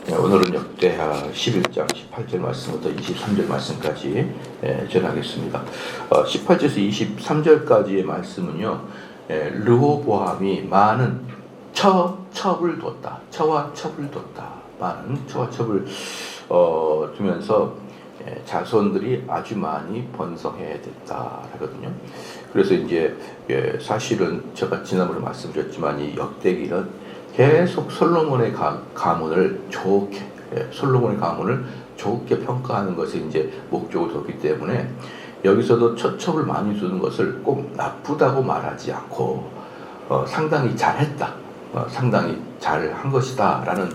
오늘은 역대하 11장 18절 말씀부터 23절 말씀까지 전하겠습니다. 18절에서 23절까지의 말씀은요, 르호보암이 많은 첩을 뒀다. 처와 첩을 뒀다. 많은 처와 첩을 두면서 자손들이 아주 많이 번성해야 됐다 하거든요. 그래서 이제 사실은 제가 지난번에 말씀드렸지만 이 역대기는 계속 솔로몬의 가문을 좋게 평가하는 것이 이제 목적을 뒀기 때문에 여기서도 처첩을 많이 두는 것을 꼭 나쁘다고 말하지 않고 상당히 잘했다, 상당히 잘한 것이다라는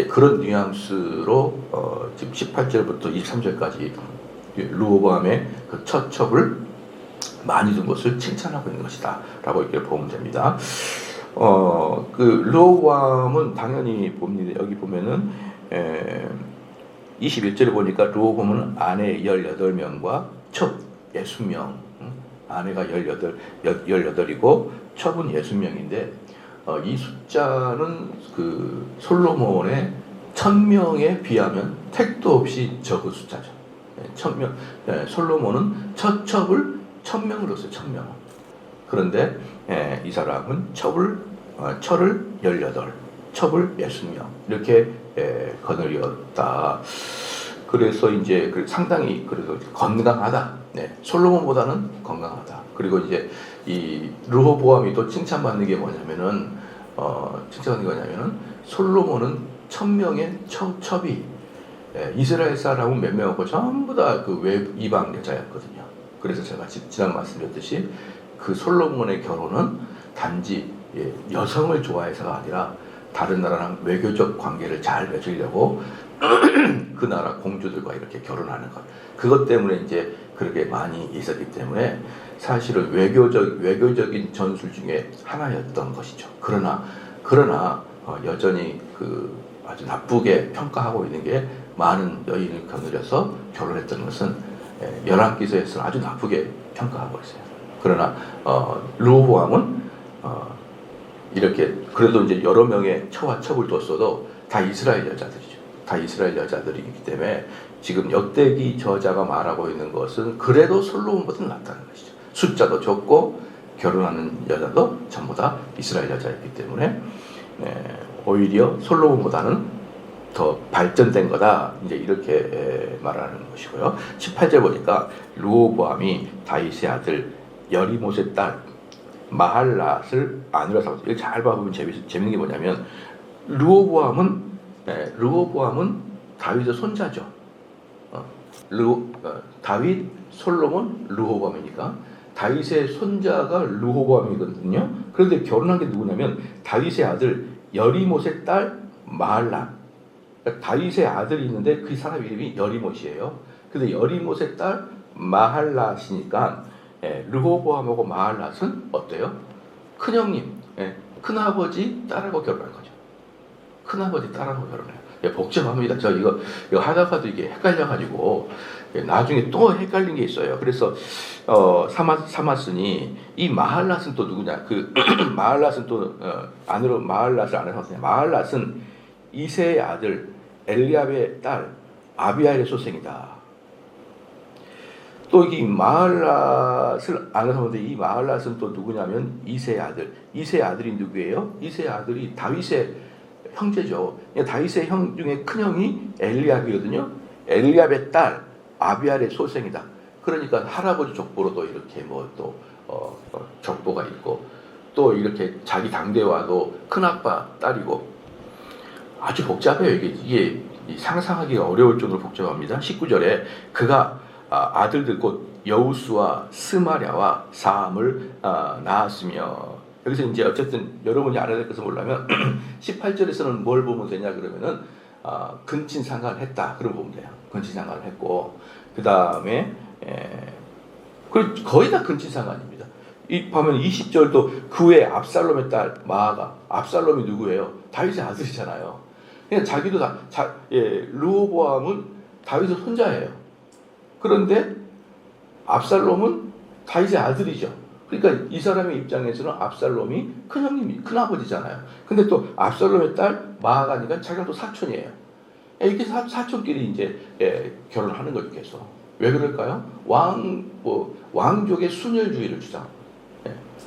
그런 뉘앙스로 지금 18절부터 23절까지 르호보암의 그 처첩을 많이 둔 것을 칭찬하고 있는 것이다라고 이렇게 보면 됩니다. 그 르호보암은 당연히 봅니다. 여기 보면은 21절에 보니까 르호보암은 아내 18명과 첩 60명, 아내가 18이고 첩은 60명인데 이 숫자는 그 솔로몬의 1000명에 비하면 택도 없이 적은 숫자죠. 1000명, 솔로몬은 첩을 1000명으로 써요. 1000명. 그런데 이 사람은 철을 18, 첩을 60명 이렇게 거느렸다. 그래서 이제 상당히 그래도 건강하다. 솔로몬보다는 건강하다. 그리고 이제 이 르호보암이 또 칭찬받는 게 뭐냐면은 솔로몬은 1000명의 첩이 이스라엘 사람은 몇 명이고 전부 다 그 이방 여자였거든요. 그래서 제가 지난 말씀드렸듯이 그 솔로몬의 결혼은 단지 여성을 좋아해서가 아니라 다른 나라랑 외교적 관계를 잘 맺으려고 그 나라 공주들과 이렇게 결혼하는 것. 그것 때문에 이제 그렇게 많이 있었기 때문에 사실은 외교적인 전술 중에 하나였던 것이죠. 그러나 여전히 그 아주 나쁘게 평가하고 있는 게 많은 여인을 거느려서 결혼했던 것은 열왕기서에서는 아주 나쁘게 평가하고 있어요. 그러나 르호보암은 이렇게 그래도 이제 여러 명의 처와 첩을 뒀어도 다 이스라엘 여자들이죠. 다 이스라엘 여자들이기 때문에 지금 역대기 저자가 말하고 있는 것은 그래도 솔로몬보다 낫다는 것이죠. 숫자도 적고 결혼하는 여자도 전부 다 이스라엘 여자였기 때문에 오히려 솔로몬보다는 더 발전된 거다. 이제 이렇게 말하는 것이고요. 18절 보니까 르호보암이 다윗의 아들 여리못의 딸 마할랏을 아내로 삼았다. 이거 잘 봐보면 재밌는 게 뭐냐면 르호보암은 다윗의 손자죠. 다윗, 솔로몬, 르호보암이니까 다윗의 손자가 르호보암이거든요. 그런데 결혼한 게 누구냐면 다윗의 아들 여리못의 딸 마할랏. 그러니까 다윗의 아들이 있는데 그 사람 이름이 여리못이에요. 근데 여리못의 딸 마할랏이니까 르호보암하고 마할랏은 어때요? 큰형님, 큰아버지 딸하고 결혼한 거죠. 큰아버지 딸하고 결혼해요. 복잡합니다. 저 이거 하다가도 이게 헷갈려가지고 나중에 또 헷갈린 게 있어요. 그래서 삼았으니 이 마할랏은 또 누구냐? 그 마할랏은 또 안으로 마할랏을 안에 삼았어요. 마할랏은 이새의 아들 엘리압의 딸 아비알의 소생이다. 또 이 마할랏을 안에 삼았는데 이 마할랏은 또 누구냐면 이새의 아들. 이새의 아들이 누구예요? 이새의 아들이 다윗의 형제죠. 다윗의 형 중에 큰 형이 엘리압이거든요. 엘리압의 딸 아비알의 소생이다. 그러니까 할아버지 족보로도 이렇게 또 족보가 있고 또 이렇게 자기 당대와도 큰아빠 딸이고 아주 복잡해요. 이게 상상하기가 어려울 정도로 복잡합니다. 19절에 그가 아들들 곧 여우수와 스마랴와 사함을 낳았으며 여기서 이제 어쨌든 여러분이 알아야 될 것을 보려면 18절에서는 뭘 보면 되냐 그러면은 근친상간을 했다. 그럼 보면 돼요. 근친상간을 했고 그 다음에 거의 다 근친상간입니다. 보면 20절도 그 외에 압살롬의 딸 마아가 압살롬이 누구예요? 다윗의 아들이잖아요. 그냥 자기도 르호보암은 다윗의 손자예요. 그런데 압살롬은 다윗의 아들이죠. 그러니까 이 사람의 입장에서는 압살롬이 큰형님이 큰아버지잖아요. 근데 또 압살롬의 딸 마아가니까 자기가 또 사촌이에요. 이렇게 사촌끼리 이제 결혼하는 거죠. 계속. 왜 그럴까요? 왕족의 순혈주의를 주장.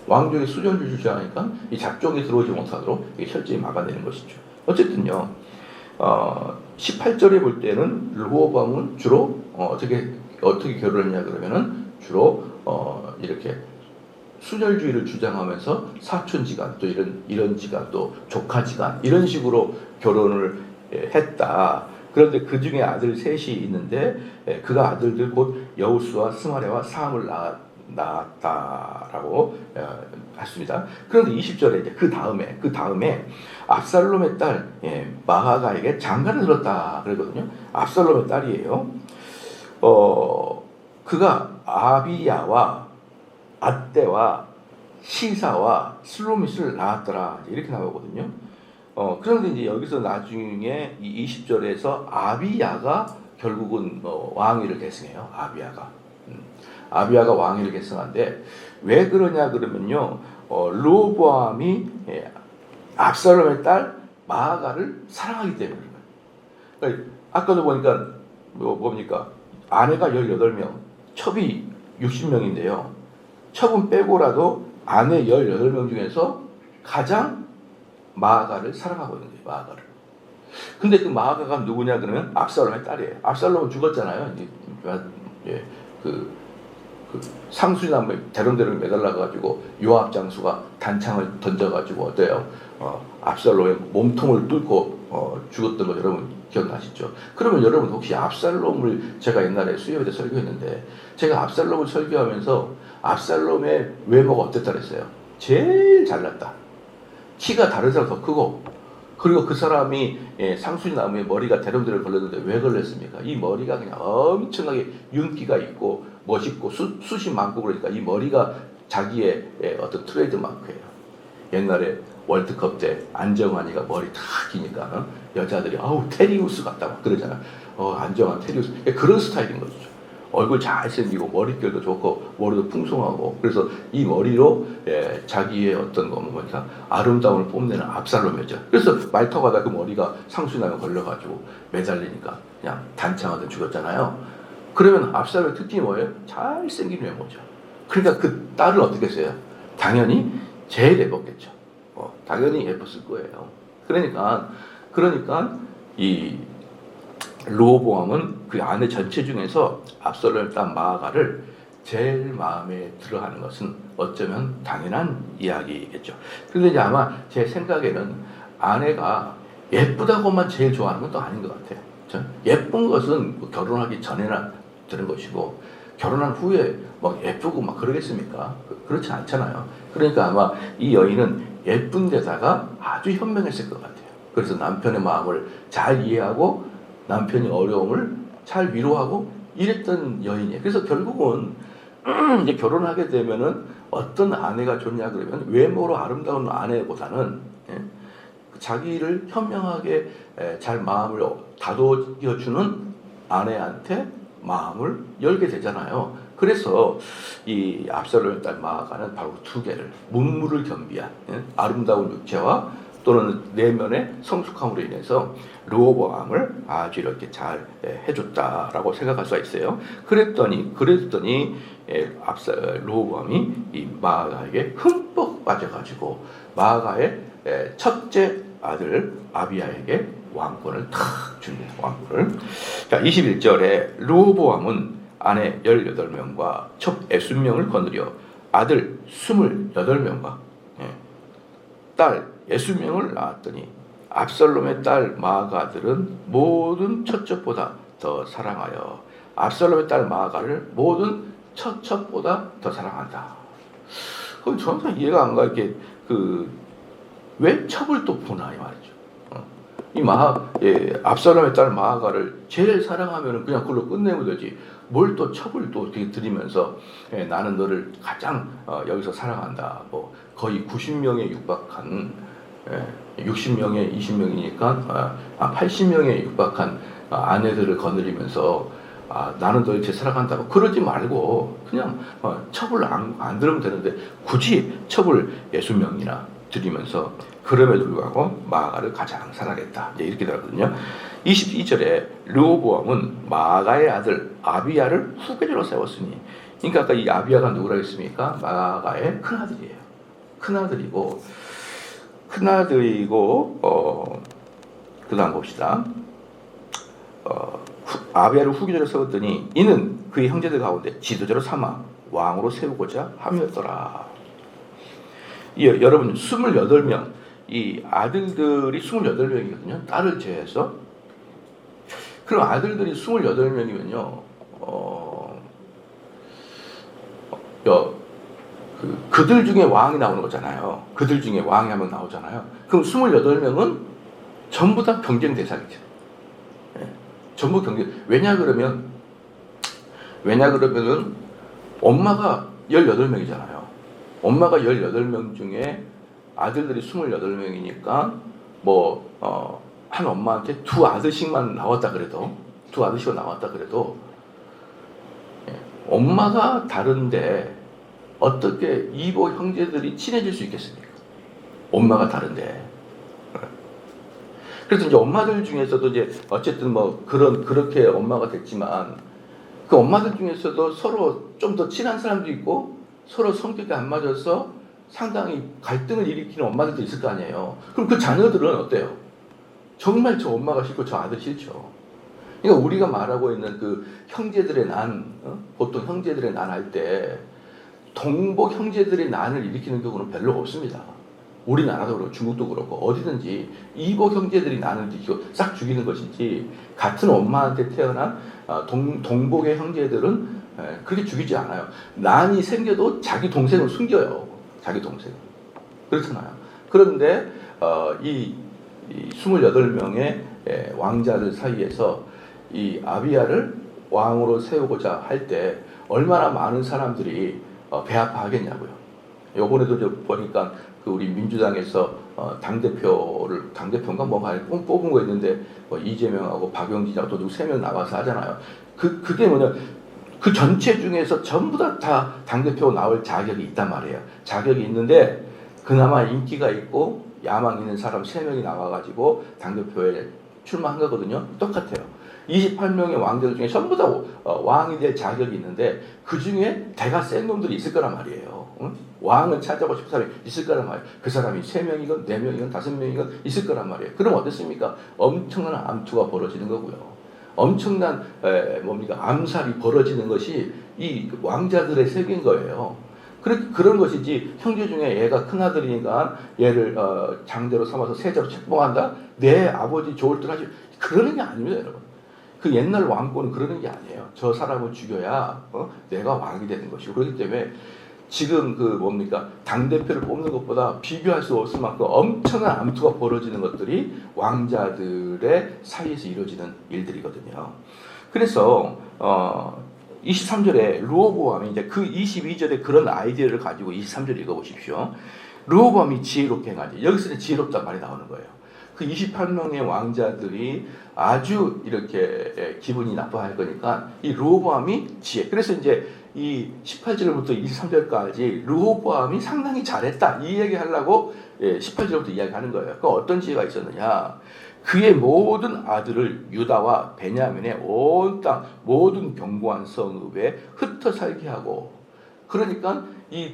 왕족의 순혈주의를 주장하니까 이 잡종이 들어오지 못하도록 이게 철저히 막아내는 것이죠. 어쨌든요. 18절에 볼 때는 르호보암은 주로 어떻게 결혼했냐 그러면은 주로 이렇게 순혈주의를 주장하면서 사촌지간 또 이런 지간 또 조카지간 이런 식으로 결혼을 했다. 그런데 그 중에 아들 셋이 있는데 그가 아들들 곧 여우수와 스마레와 사함을 낳았다라고 했습니다. 그런데 20절에 이제 그 다음에 압살롬의 딸 마아가에게 장가를 들었다 그러거든요. 압살롬의 딸이에요. 그가 아비야와 앗대와 시사와 슬로밋을 낳았더라 이렇게 나오거든요. 그런데 이제 여기서 나중에 이 20절에서 아비야가 결국은 왕위를 계승해요. 아비야가 왕위를 계승한데 왜 그러냐 그러면요. 르호보암이 압살롬의 딸 마아가를 사랑하기 때문에 그러니까 아까도 보니까 뭡니까? 아내가 18명, 첩이 60명인데요. 첩은 빼고라도 아내 18명 중에서 가장 마아가를 사랑하고 있는 거예요. 마아가를. 근데 그 마아가가 누구냐 그러면 압살롬의 딸이에요. 압살롬은 죽었잖아요. 그 상수리나무에 대롱대롱 매달라가지고 요압 장수가 단창을 던져가지고 어때요? 압살롬의 몸통을 뚫고 죽었던 거 여러분 기억나시죠? 그러면 여러분 혹시 압살롬을 제가 옛날에 수요일에 설교했는데 제가 압살롬을 설교하면서 압살롬의 외모가 어땠다 그랬어요? 제일 잘났다. 키가 다른 사람 더 크고 그리고 그 사람이 상수리나무에 머리가 대롱대롱 걸렸는데 왜 걸렸습니까? 이 머리가 그냥 엄청나게 윤기가 있고 멋있고 숱이 많고 그러니까 이 머리가 자기의 어떤 트레이드 마크예요. 옛날에 월드컵 때 안정환이가 머리 다 기니까 여자들이 아우 테리우스 같다 막 그러잖아. 안정환 테리우스 그런 스타일인 거죠. 얼굴 잘생기고 머릿결도 좋고 머리도 풍성하고 그래서 이 머리로 자기의 어떤 뭡니까 아름다움을 뽐내는 압살롬이었죠. 그래서 말 타고 가다 그 머리가 상수나무 걸려가지고 매달리니까 그냥 단창하듯 죽었잖아요. 그러면 압살롬의 특징이 뭐예요? 잘생긴 외모죠. 그러니까 그 딸을 어떻게 했어요? 당연히 제일 예뻤겠죠. 당연히 예뻤을 거예요. 그러니까 이 르호보암은 그 아내 전체 중에서 압살롬의 딸 마아가를 제일 마음에 들어하는 것은 어쩌면 당연한 이야기겠죠. 그런데 이제 아마 제 생각에는 아내가 예쁘다고만 제일 좋아하는 건 또 아닌 것 같아요. 예쁜 것은 결혼하기 전에나 되는 것이고 결혼한 후에 막 예쁘고 막 그러겠습니까? 그렇지 않잖아요. 그러니까 아마 이 여인은 예쁜 데다가 아주 현명했을 것 같아요. 그래서 남편의 마음을 잘 이해하고 남편의 어려움을 잘 위로하고 이랬던 여인이에요. 그래서 결국은 이제 결혼하게 되면은 어떤 아내가 좋냐 그러면 외모로 아름다운 아내보다는 자기를 현명하게 잘 마음을 다독여주는 아내한테 마음을 열게 되잖아요. 그래서 이 압살롬의 딸 마아가는 바로 두 개를 문무를 겸비한 아름다운 육체와 또는 내면의 성숙함으로 인해서 르호보암을 아주 이렇게 잘 해줬다라고 생각할 수가 있어요. 그랬더니 르호보암이 이 마아가에게 흠뻑 빠져가지고 마아가의 첫째 아들 아비야에게 왕권을 탁 줍니다. 왕권을. 자, 21절에 르호보암은 아내 18명과 첩 60명을 거느려 아들 28명과 딸 60명을 낳았더니 압살롬의 딸 마아가 아들은 모든 첫첩보다 더 사랑하여 압살롬의 딸 마아가를 모든 첫첩보다 더 사랑한다. 그럼 저는 이해가 안 가게 왜 첩을 또 보나 이 말이죠. 압살롬의 딸 마아가를 제일 사랑하면 그냥 그걸로 끝내면 되지. 뭘 또 첩을 또 이렇게 드리면서 나는 너를 가장 여기서 사랑한다. 뭐 거의 90명에 육박한 60명에 20명이니까 80명에 육박한 아내들을 거느리면서 나는 너를 제일 사랑한다고 그러지 말고 그냥 첩을 안 들으면 되는데 굳이 첩을 60명이나 드리면서 그럼에도 불구하고 마아가를 가장 사랑했다. 이렇게 들었거든요. 22절에 르호보암은 마아가의 아들 아비야를 후계자로 세웠으니, 그러니까 아까 이 아비야가 누구라 했습니까? 마아가의 큰아들이에요. 큰아들이고 그다음 봅시다. 아비야를 후계자로 세웠더니 이는 그의 형제들 가운데 지도자로 삼아 왕으로 세우고자 함이었더라. 여러분 28명, 이 아들들이 28명이거든요. 딸을 제외해서. 그럼 아들들이 28명이면요. 그들 중에 왕이 나오는 거잖아요. 그들 중에 왕이 한 명 나오잖아요. 그럼 28명은 전부 다 경쟁 대상이죠. 네. 전부 경쟁. 왜냐 그러면은 엄마가 18명이잖아요. 엄마가 18명 중에 아들들이 28명이니까 한 엄마한테 두 아들씩만 나왔다 그래도 엄마가 다른데 어떻게 이보 형제들이 친해질 수 있겠습니까? 엄마가 다른데. 그래서 이제 엄마들 중에서도 이제 어쨌든 그렇게 엄마가 됐지만 그 엄마들 중에서도 서로 좀 더 친한 사람도 있고 서로 성격이 안 맞아서 상당히 갈등을 일으키는 엄마들도 있을 거 아니에요. 그럼 그 자녀들은 어때요? 정말 저 엄마가 싫고 저 아들 싫죠. 그러니까 우리가 말하고 있는 그 형제들의 난, 보통 형제들의 난 할 때 동복 형제들의 난을 일으키는 경우는 별로 없습니다. 우리나라도 그렇고 중국도 그렇고 어디든지 이복 형제들이 난을 일으키고 싹 죽이는 것이지, 같은 엄마한테 태어난 동복의 형제들은 그렇게 죽이지 않아요. 난이 생겨도 자기 동생을 숨겨요. 자기 동생. 그렇잖아요. 그런데 이 28명의 왕자들 사이에서 이 아비야를 왕으로 세우고자 할 때 얼마나 많은 사람들이 배아파하겠냐고요. 요번에도 보니까 그 우리 민주당에서 당대표인가 뽑은 거 있는데 이재명하고 박용진하고 또 누구 3명 나와서 하잖아요. 그게 뭐냐, 그 전체 중에서 전부 다 당대표 나올 자격이 있단 말이에요. 자격이 있는데 그나마 인기가 있고 야망 있는 사람 3명이 나와가지고 당대표에 출마한 거거든요. 똑같아요. 28명의 왕들 중에 전부 다 왕이 될 자격이 있는데 그 중에 대가 센 놈들이 있을 거란 말이에요. 응? 왕을 찾아보고 싶은 사람이 있을 거란 말이에요. 그 사람이 3명이건 4명이건 5명이건 있을 거란 말이에요. 그럼 어떻습니까? 엄청난 암투가 벌어지는 거고요. 엄청난 암살이 벌어지는 것이 이 왕자들의 세계인 거예요. 그런 것이지, 형제 중에 얘가 큰아들이니까 얘를 장대로 삼아서 세자로 책봉한다? 내 아버지 좋을 듯 하지. 그러는 게 아닙니다, 여러분. 그 옛날 왕권은 그러는 게 아니에요. 저 사람을 죽여야 내가 왕이 되는 것이고, 그렇기 때문에 지금 당대표를 뽑는 것보다 비교할 수 없을 만큼 엄청난 암투가 벌어지는 것들이 왕자들의 사이에서 이루어지는 일들이거든요. 그래서 23절에 르호보암이 이제 그 22절에 그런 아이디어를 가지고 23절 읽어보십시오. 르호보암이 지혜롭게 행하지. 여기서는 지혜롭단 말이 나오는 거예요. 그 28명의 왕자들이 아주 이렇게 기분이 나빠할 거니까 이 르호보암이 지혜. 그래서 이제 이 18절부터 23절까지 르호보암이 상당히 잘했다, 이 얘기 하려고 18절부터 이야기하는 거예요. 그 어떤 지혜가 있었느냐? 그의 모든 아들을 유다와 베냐민의 온 땅 모든 견고한 성읍에 흩어 살게 하고, 그러니까 이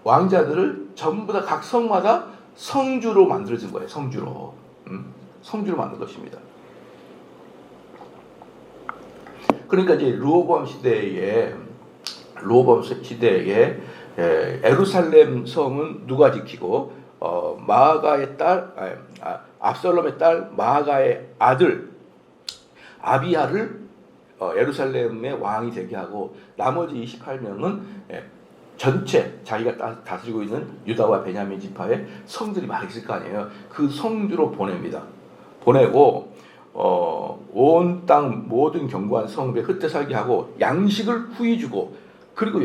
왕자들을 전부 다 각 성마다 성주로 만들어진 거예요. 성주로 만든 것입니다. 그러니까 이제 르호보암 시대에 예루살렘 성은 누가 지키고 마아가의 딸, 압살롬의 딸 마아가의 아들 아비야를 예루살렘의 왕이 되게 하고, 나머지 28명은 전체 자기가 다스리고 있는 유다와 베냐민 지파의 성들이 많이 있을 거 아니에요. 그 성주로 보냅니다. 보내고 온 땅 모든 견고한 성읍에 흩어 살게 하고 양식을 후히 주고, 그리고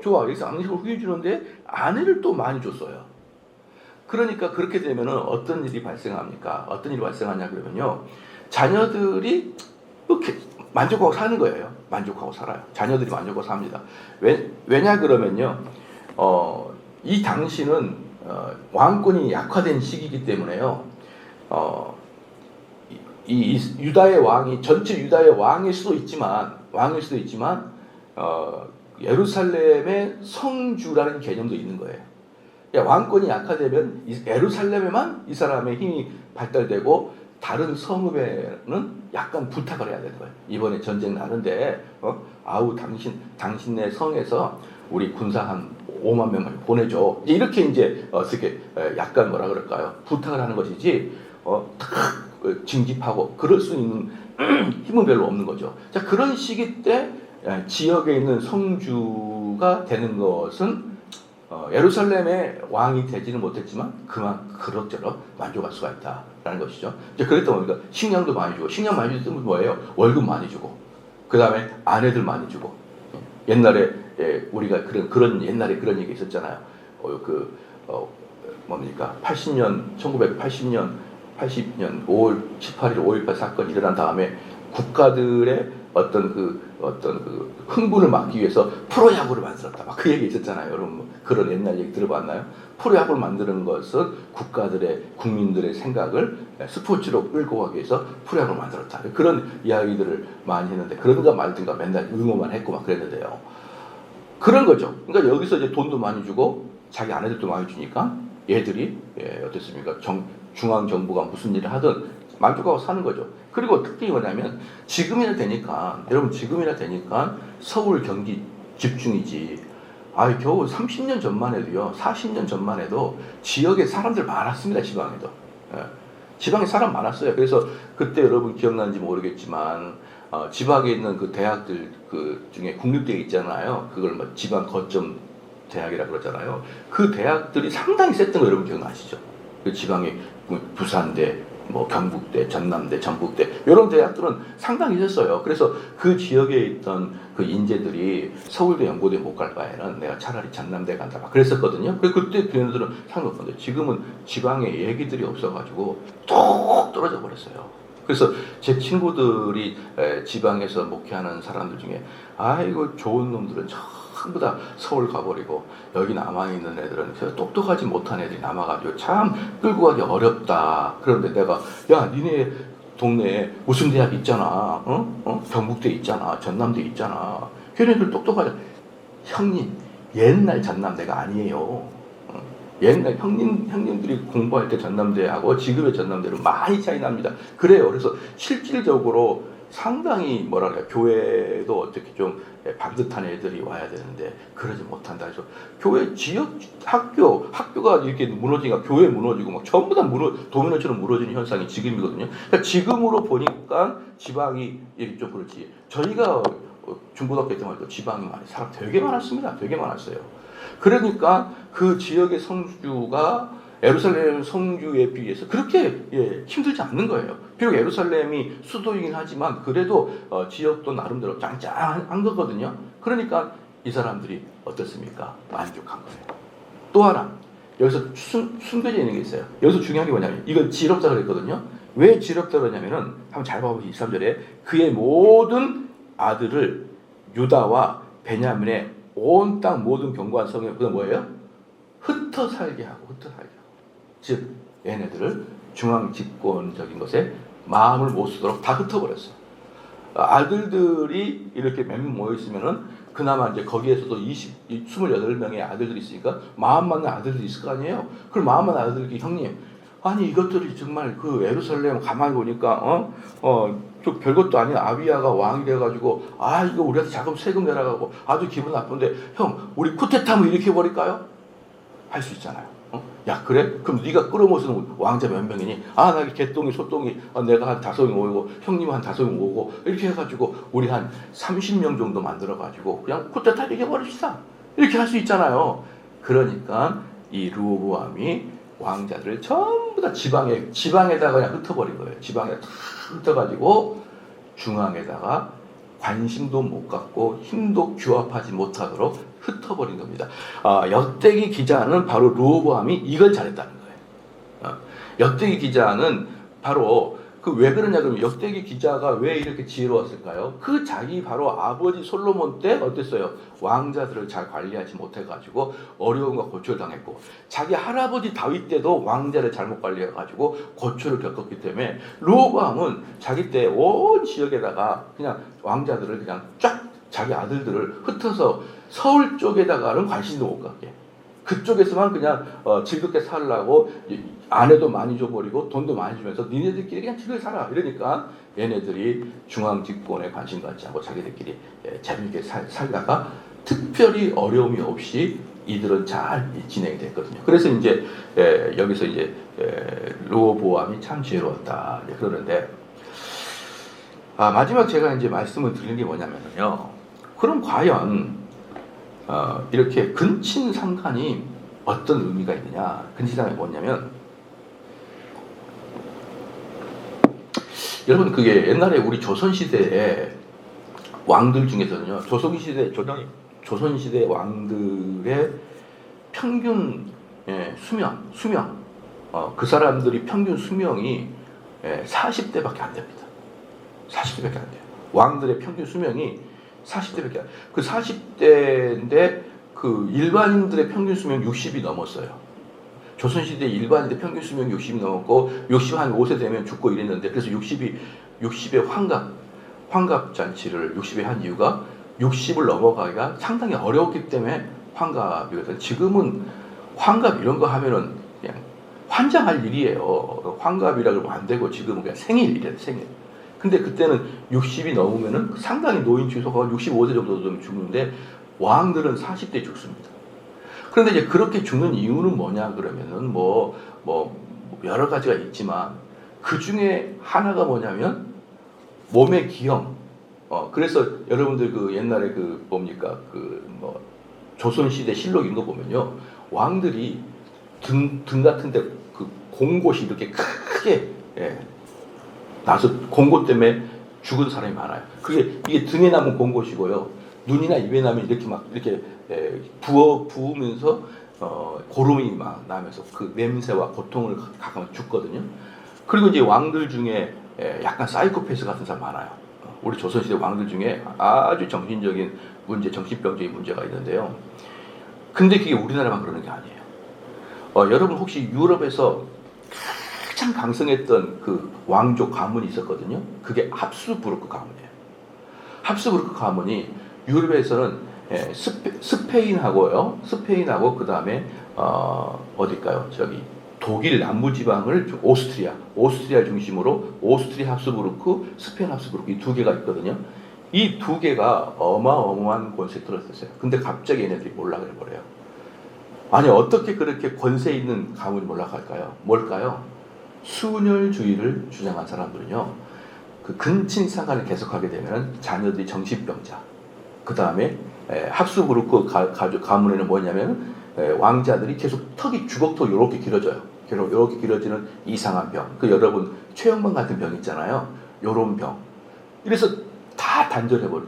좋아, 여기서 양식을 후히 주는데 아내를 또 많이 줬어요. 그러니까 그렇게 되면은 어떤 일이 발생합니까? 어떤 일이 발생하냐 그러면요, 자녀들이 이렇게 만족하고 사는 거예요. 만족하고 살아요. 자녀들이 만족하고 삽니다. 왜냐 그러면요, 이 당시는 왕권이 약화된 시기이기 때문에요. 이 유다의 왕이 전체 유다의 왕일 수도 있지만 예루살렘의 성주라는 개념도 있는 거예요. 그러니까 왕권이 약화되면 예루살렘에만 이 사람의 힘이 발달되고 다른 성읍에는 약간 부탁을 해야 되는 거예요. 이번에 전쟁 나는데 아우 당신네 성에서 우리 군사 한 5만 명을 보내줘. 이렇게 이제 어떻게 약간 뭐라 그럴까요? 부탁을 하는 것이지 징집하고 그럴 수 있는 힘은 별로 없는 거죠. 자, 그런 시기 때 지역에 있는 성주가 되는 것은 예루살렘의 왕이 되지는 못했지만 그럭저럭 만족할 수가 있다라는 것이죠. 이제 그랬다 보니까 식량도 많이 주고, 식량 많이 주면 뭐예요? 월급 많이 주고, 그 다음에 아내들 많이 주고. 옛날에 우리가 그런 옛날에 그런 얘기 있었잖아요. 뭡니까? 1980년 5월 18일 5.18 사건이 일어난 다음에 국가들의 어떤 흥분을 막기 위해서 프로야구를 만들었다. 막 그 얘기 있었잖아요. 여러분 그런 옛날 얘기 들어봤나요? 프로야구를 만드는 것은 국민들의 생각을 스포츠로 끌고 가기 위해서 프로야구를 만들었다. 그런 이야기들을 많이 했는데 그런가 말든가 맨날 응원만 했고 막 그랬는데요. 그런 거죠. 그러니까 여기서 이제 돈도 많이 주고 자기 아내들도 많이 주니까 얘들이 어떻습니까? 중앙 정부가 무슨 일을 하든 만족하고 사는 거죠. 그리고 특징이 뭐냐면 지금이나 되니까 서울 경기 집중이지. 겨우 30년 전만 해도요, 40년 전만 해도 지역에 사람들 많았습니다. 지방에도. 지방에 사람 많았어요. 그래서 그때 여러분 기억나는지 모르겠지만 지방에 있는 그 대학들 중에 국립대 있잖아요. 그걸 뭐 지방 거점 대학이라 그러잖아요. 그 대학들이 상당히 셌던 거 여러분 기억나시죠? 그 지방에 부산대, 뭐 경북대, 전남대, 전북대 이런 대학들은 상당히 셌어요. 그래서 그 지역에 있던 그 인재들이 서울대, 연고대 못 갈 바에는 내가 차라리 전남대 간다 막 그랬었거든요. 그때 그 애들은 상관없는데 지금은 지방에 얘기들이 없어가지고 뚝 떨어져 버렸어요. 그래서 제 친구들이 지방에서 목회하는 사람들 중에 아이고 좋은 놈들은 전부 다 서울 가버리고 여기 남아있는 애들은 똑똑하지 못한 애들이 남아가지고 참 끌고 가기 어렵다. 그런데 내가 야 니네 동네에 무슨 대학 있잖아. 경북대 있잖아. 전남대 있잖아. 걔네들 똑똑하잖아. 형님 옛날 전남대가 아니에요. 옛날 형님들이 공부할 때 전남대하고 지금의 전남대는 많이 차이 납니다. 그래요. 그래서 실질적으로 상당히 뭐랄까 교회도 어떻게 좀 반듯한 애들이 와야 되는데 그러지 못한다 해서 교회 지역 학교가 이렇게 무너지니까 교회 무너지고 막 전부 다 도미노처럼 무너지는 현상이 지금이거든요. 그러니까 지금으로 보니까 지방이 좀 그렇지. 저희가 중고등학교 때만 해도 지방이 사람 되게 많았습니다. 되게 많았어요. 그러니까 그 지역의 성주가 예루살렘 성주에 비해서 그렇게 힘들지 않는 거예요. 비록 예루살렘이 수도이긴 하지만 그래도 지역도 나름대로 짱짱한 거거든요. 그러니까 이 사람들이 어떻습니까? 만족한 거예요. 또 하나 여기서 숨겨져 있는 게 있어요. 여기서 중요한 게 뭐냐면 이건 지럽다 그랬거든요. 왜 지럽다 그러냐면은 한번 잘 봐보세요. 23절에 그의 모든 아들을 유다와 베냐민의 온 땅 모든 견고한 성에 그건 뭐예요? 흩어 살게 하고. 즉 얘네들을 중앙 집권적인 것에 마음을 못 쓰도록 다 흩어버렸어요. 아들들이 이렇게 몇 명 모여 있으면은 그나마 이제 거기에서도 28명의 아들들이 있으니까 마음 맞는 아들들이 있을 거 아니에요. 그럼 마음 맞는 아들들이 형님 아니 이것들이 정말 그 예루살렘 가만히 보니까 좀 별것도 아닌 아비야가 왕이 돼가지고 이거 우리한테 자금 세금 내라가고 아주 기분 나쁜데 형 우리 쿠데타를 일으켜 버릴까요? 할 수 있잖아요. 야 그래? 그럼 네가 끌어모시는 왕자 몇 명이니? 나 개똥이 소똥이 내가 한 5명 오고 형님 한 5명 오고 이렇게 해가지고 우리 한 30명 정도 만들어가지고 그냥 쿠데타 이겨버립시다. 이렇게 할 수 있잖아요. 그러니까 이 르호보암이 왕자들을 전부 다 지방에다가 그냥 흩어버린 거예요. 지방에 다 흩어가지고 중앙에다가 관심도 못 갖고 힘도 규합하지 못하도록 흩어버린 겁니다. 역대기 기자는 바로 르호보암이 이걸 잘했다는 거예요. 역대기 기자는 바로 그 왜 그러냐 그러면 역대기 기자가 왜 이렇게 지혜로웠을까요? 그 자기 바로 아버지 솔로몬 때 어땠어요? 왕자들을 잘 관리하지 못해가지고 어려움과 고초를 당했고, 자기 할아버지 다윗 때도 왕자를 잘못 관리해가지고 고초를 겪었기 때문에 르호보암은 자기 때 온 지역에다가 그냥 왕자들을 그냥 쫙 자기 아들들을 흩어서 서울 쪽에다가는 관심도 못 갖게, 그쪽에서만 그냥 즐겁게 살라고 아내도 많이 줘버리고 돈도 많이 주면서 니네들끼리 그냥 즐겁게 살아 이러니까 얘네들이 중앙 집권에 관심 갖지 않고 자기들끼리 재밌게 살다가 특별히 어려움이 없이 이들은 잘 진행이 됐거든요. 그래서 이제 여기서 이제 르호보암이 참 지혜로웠다 그러는데, 마지막 제가 이제 말씀을 드리는 게 뭐냐면요. 그럼 과연 이렇게 근친상간이 어떤 의미가 있느냐? 근친상간이 뭐냐면, 여러분 그게 옛날에 우리 조선시대에 왕들 중에서는요, 조선시대 왕들의 평균 수명, 그 사람들이 평균 수명이 40대밖에 안 됩니다. 40대밖에 안 돼요. 왕들의 평균 수명이 40대밖에 안 돼요. 그 40대인데 그 일반인들의 평균 수명 60이 넘었어요. 조선시대 일반인들 평균 수명 60이 넘었고 65세 되면 죽고 이랬는데, 그래서 60의 환갑 잔치를 60에 한 이유가 60을 넘어가기가 상당히 어려웠기 때문에 환갑이거든. 지금은 환갑 이런 거 하면은 그냥 환장할 일이에요. 환갑이라 그러면 안 되고 지금은 그냥 생일이래요, 생일. 근데 그때는 60이 넘으면은 상당히 노인 취소가 65세 정도 되면 죽는데 왕들은 40대에 죽습니다. 그런데 이제 그렇게 죽는 이유는 뭐냐 그러면은 뭐 여러 가지가 있지만 그 중에 하나가 뭐냐면 몸의 기형. 그래서 여러분들 그 옛날에 그 뭡니까 조선시대 실록 이런 거 보면요, 왕들이 등 같은데 그 공곳이 이렇게 크게 나서 공곳 때문에 죽은 사람이 많아요. 이게 등에 남은 공곳이고요. 눈이나 입에 나면 이렇게 부으면서 고름이 막 나면서 그 냄새와 고통을 가까이 죽거든요. 그리고 이제 왕들 중에 약간 사이코패스 같은 사람 많아요. 우리 조선시대 왕들 중에 아주 정신적인 문제, 정신병적인 문제가 있는데요. 근데 그게 우리나라만 그러는 게 아니에요. 여러분 혹시 유럽에서 가장 강성했던 그 왕족 가문이 있었거든요. 그게 합스부르크 가문이에요. 합스부르크 가문이 유럽에서는 스페인하고 그 다음에 어딜까요? 독일 남부지방을 오스트리아 중심으로 오스트리아 합스부르크, 스페인 합스부르크 이 두 개가 있거든요. 이 두 개가 어마어마한 권세에 들었었어요. 근데 갑자기 얘네들이 몰락을 해버려요. 아니 어떻게 그렇게 권세 있는 가문이 몰락할까요? 뭘까요? 순혈주의를 주장한 사람들은요, 그 근친상간을 계속하게 되면 자녀들이 정신병자. 그 다음에 합스부르크 가문에는 뭐냐면 왕자들이 계속 턱이 주걱턱 이렇게 길어져요. 이렇게 길어지는 이상한 병. 여러분 최영만 같은 병 있잖아요. 요런 병. 이래서 다 단절해버려.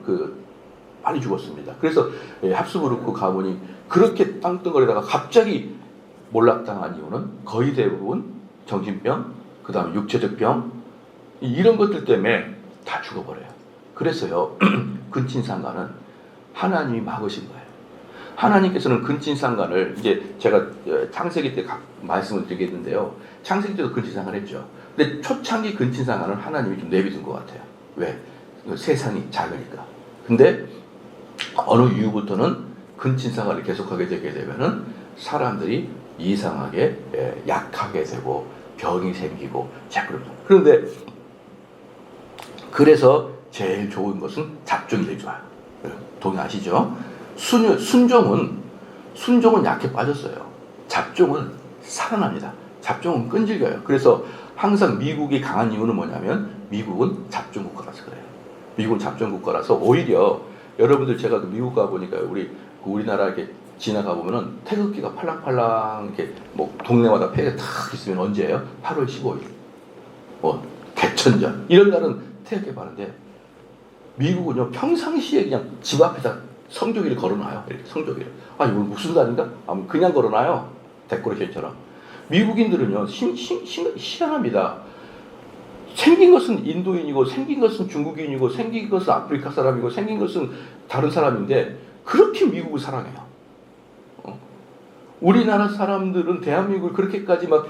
많이 죽었습니다. 그래서 합스부르크 가문이 그렇게 땅덩어리다가 갑자기 몰락당한 이유는 거의 대부분 정신병, 그 다음에 육체적 병, 이런 것들 때문에 다 죽어버려요. 그래서요, 근친상간은 하나님이 막으신 거예요. 하나님께서는 근친상간을, 이제 제가 창세기 때 말씀을 드리겠는데요. 창세기 때도 근친상간 했죠. 근데 초창기 근친상간은 하나님이 좀 내비둔 것 같아요. 왜? 세상이 작으니까. 근데 어느 이후부터는 근친상간을 계속하게 되게 되면은 사람들이 이상하게 약하게 되고 병이 생기고 자꾸는. 그런데 그래서 제일 좋은 것은 잡종이 제일 좋아요. 동의하시죠? 순종은 약해 빠졌어요. 잡종은 살아납니다. 잡종은 끈질겨요. 그래서 항상 미국이 강한 이유는 뭐냐면 미국은 잡종 국가라서 그래요. 미국은 잡종 국가라서 오히려 여러분들 제가 미국 가 보니까 우리나라 이렇게 지나가 보면은 태극기가 팔랑팔랑 이렇게 동네마다 폐가 탁 있으면 언제예요? 8월 15일. 개천절 이런 날은 태극기 바는데 미국은요 평상시에 그냥 집 앞에다 성조기를 걸어놔요. 이렇게 성조기를. 이거 무슨 날인가? 그냥 걸어놔요. 데코레이션처럼. 미국인들은요 희한합니다. 생긴 것은 인도인이고 생긴 것은 중국인이고 생긴 것은 아프리카 사람이고 생긴 것은 다른 사람인데 그렇게 미국을 사랑해요. 우리나라 사람들은 대한민국을 그렇게까지 막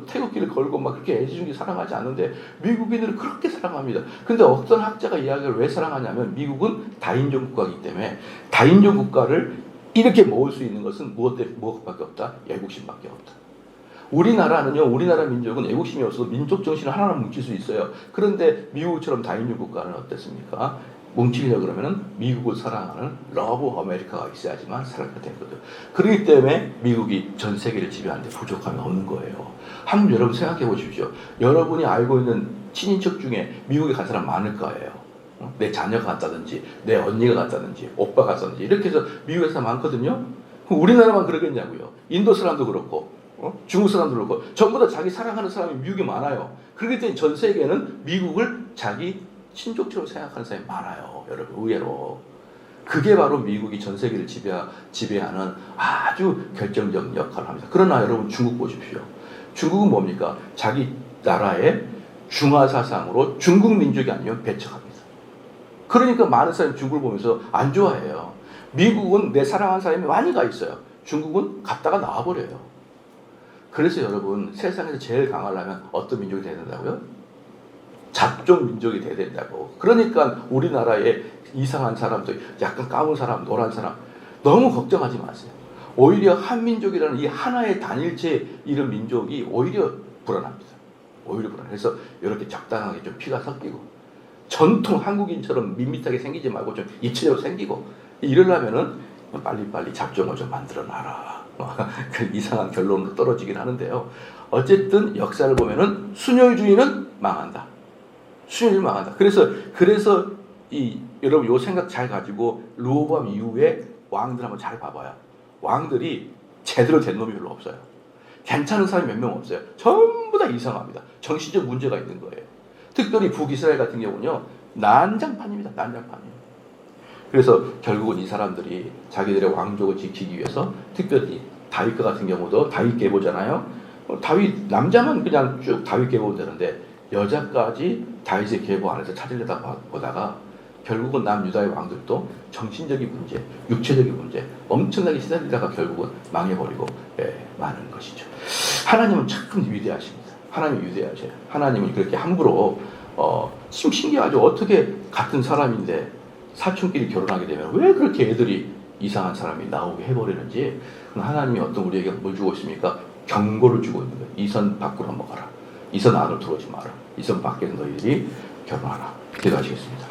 태극기를 걸고 막 그렇게 애지중지 사랑하지 않는데 미국인들은 그렇게 사랑합니다. 근데 어떤 학자가 이야기를 왜 사랑하냐면 미국은 다인종 국가이기 때문에 다인종 국가를 이렇게 모을 수 있는 것은 무엇밖에 없다? 애국심밖에 없다. 우리나라는요, 우리나라 민족은 애국심이 없어도 민족 정신을 하나로 뭉칠 수 있어요. 그런데 미국처럼 다인종 국가는 어땠습니까? 뭉치려 그러면은 미국을 사랑하는 러브 아메리카가 있어야지만 사랑이 되거든. 그렇기 때문에 미국이 전 세계를 지배하는데 부족함이 없는 거예요. 한번 여러분 생각해 보십시오. 여러분이 알고 있는 친인척 중에 미국에 간 사람 많을 거예요. 내 자녀가 갔다든지, 내 언니가 갔다든지, 오빠가 갔다든지 이렇게 해서 미국에 사람 많거든요. 그럼 우리나라만 그러겠냐고요. 인도 사람도 그렇고, 중국 사람도 그렇고, 전부 다 자기 사랑하는 사람이 미국에 많아요. 그렇기 때문에 전 세계는 미국을 자기 친족처럼 생각하는 사람이 많아요. 여러분, 의외로. 그게 바로 미국이 전 세계를 지배하는 아주 결정적 역할을 합니다. 그러나 여러분 중국 보십시오. 중국은 뭡니까? 자기 나라의 중화 사상으로 중국 민족이 아니면 배척합니다. 그러니까 많은 사람이 중국을 보면서 안 좋아해요. 미국은 내 사랑하는 사람이 많이 가 있어요. 중국은 갔다가 나와버려요. 그래서 여러분 세상에서 제일 강하려면 어떤 민족이 돼야 된다고요? 잡종 민족이 돼야 된다고. 그러니까 우리나라에 이상한 사람들, 약간 까만 사람, 노란 사람 너무 걱정하지 마세요. 오히려 한민족이라는 이 하나의 단일체 이런 민족이 오히려 불안합니다. 오히려 불안해. 그래서 이렇게 적당하게 좀 피가 섞이고 전통 한국인처럼 밋밋하게 생기지 말고 좀 입체적으로 생기고 이러려면은 빨리빨리 잡종을 좀 만들어놔라. 그 이상한 결론으로 떨어지긴 하는데요. 어쨌든 역사를 보면은 순혈주의는 망한다. 순혈주의는 망한다. 그래서 여러분 요 생각 잘 가지고 르호보암 이후에 왕들 한번 잘 봐봐요. 왕들이 제대로 된 놈이 별로 없어요. 괜찮은 사람이 몇 명 없어요. 전부 다 이상합니다. 정신적 문제가 있는 거예요. 특별히 북이스라엘 같은 경우는요. 난장판입니다. 난장판이에요. 그래서 결국은 이 사람들이 자기들의 왕족을 지키기 위해서 특별히 다윗과 같은 경우도 다윗 계보잖아요. 다윗 남자만 그냥 쭉 다윗 계보면 되는데 여자까지 다윗의 계보 안에서 찾으려다 보다가 결국은 남유다의 왕들도 정신적인 문제, 육체적인 문제 엄청나게 시달리다가 결국은 망해버리고 마는 것이죠. 하나님은 참 위대하십니다. 하나님이 위대하셔요. 하나님은 그렇게 함부로 참 신기하죠. 어떻게 같은 사람인데 사촌끼리 결혼하게 되면 왜 그렇게 애들이 이상한 사람이 나오게 해버리는지 하나님이 어떤 우리에게 뭘 주고 있습니까? 경고를 주고 있는 거예요. 이 선 밖으로 넘어가라. 이 선 안으로 들어오지 마라. 이 선 밖에서 너희들이 결혼하라. 기도하시겠습니다.